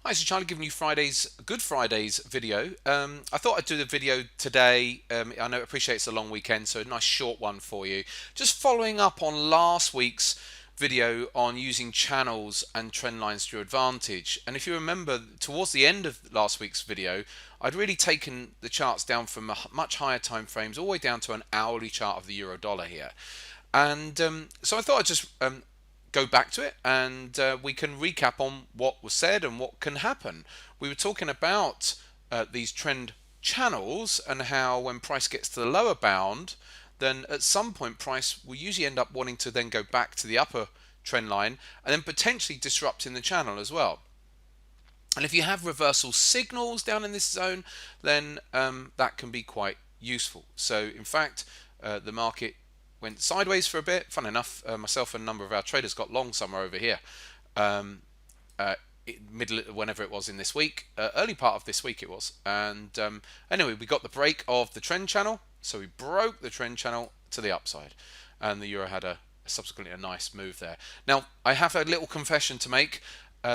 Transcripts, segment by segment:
Hi, so Charlie giving you Good Fridays video. I thought I'd do the video today. I know, appreciate it's a long weekend, so a nice short one for you. Just following up on last week's video on using channels and trend lines to your advantage. And if you remember, towards the end of last week's video, I'd really taken the charts down from much higher time frames all the way down to an hourly chart of the euro dollar here. And so I thought I'd just go back to it and we can recap on what was said and what can happen. We were talking about these trend channels and how when price gets to the lower bound, then at some point price will usually end up wanting to then go back to the upper trend line and then potentially disrupting the channel as well. And if you have reversal signals down in this zone, then that can be quite useful. So in fact, the market went sideways for a bit. Fun enough, myself and a number of our traders got long somewhere over here. Middle, whenever it was in this week, early part of this week it was. And anyway, we got the break of the trend channel. So we broke the trend channel to the upside. And the euro had subsequently a nice move there. Now, I have a little confession to make.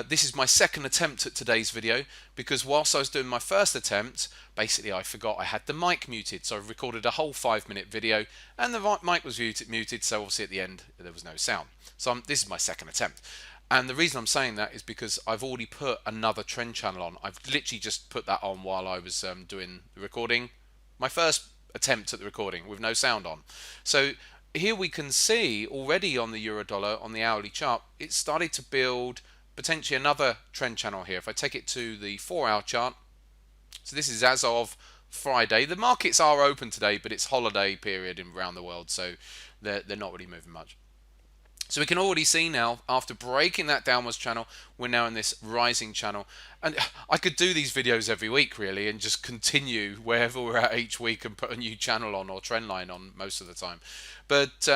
This is my second attempt at today's video because whilst I was doing my first attempt, basically I forgot I had the mic muted. So I recorded a whole 5-minute video and the mic was muted, so obviously at the end there was no sound. So this is my second attempt. And the reason I'm saying that is because I've already put another trend channel on. I've literally just put that on while I was doing the recording. My first attempt at the recording with no sound on. So here we can see already on the euro dollar on the hourly chart, it started to build potentially another trend channel here. If I take it to the 4-hour chart, so this is as of Friday. The markets are open today, but it's holiday period around the world, so they're not really moving much. So we can already see now, after breaking that downwards channel, we're now in this rising channel. And I could do these videos every week, really, and just continue wherever we're at each week and put a new channel on or trend line on most of the time. But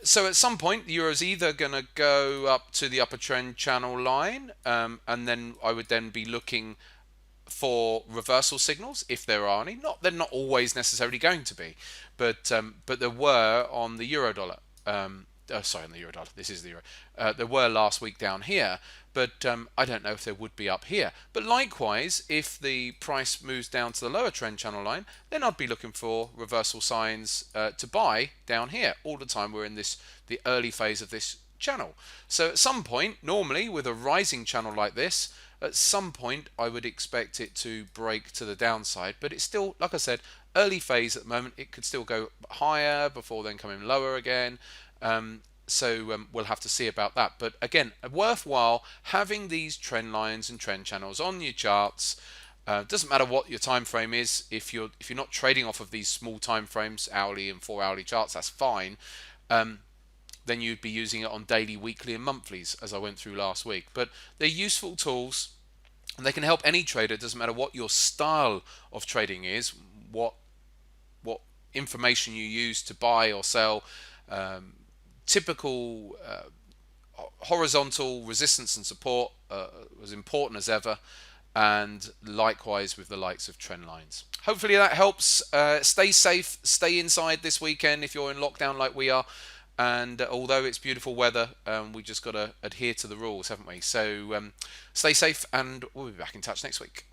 so at some point, the euro is either going to go up to the upper trend channel line, and then I would then be looking for reversal signals if there are any. They're not always necessarily going to be, but there were on the euro dollar. Sorry, on the euro dollar. This is the euro. There were last week down here, but I don't know if there would be up here. But likewise, if the price moves down to the lower trend channel line, then I'd be looking for reversal signs to buy down here. All the time we're in the early phase of this channel. So at some point, normally with a rising channel like this, at some point I would expect it to break to the downside, but it's still, like I said, early phase at the moment. It could still go higher before then coming lower again. So we'll have to see about that. But again, worthwhile having these trend lines and trend channels on your charts. Doesn't matter what your time frame is. If you're not trading off of these small time frames, hourly and 4-hourly charts, that's fine. Then you'd be using it on daily, weekly and monthlies, as I went through last week. But they're useful tools and they can help any trader. It doesn't matter what your style of trading is, what information you use to buy or sell. Typical horizontal resistance and support was important as ever, and likewise with the likes of trend lines. Hopefully that helps. Stay safe, stay inside this weekend if you're in lockdown like we are. And although it's beautiful weather, we just got to adhere to the rules, haven't we? So stay safe, and we'll be back in touch next week.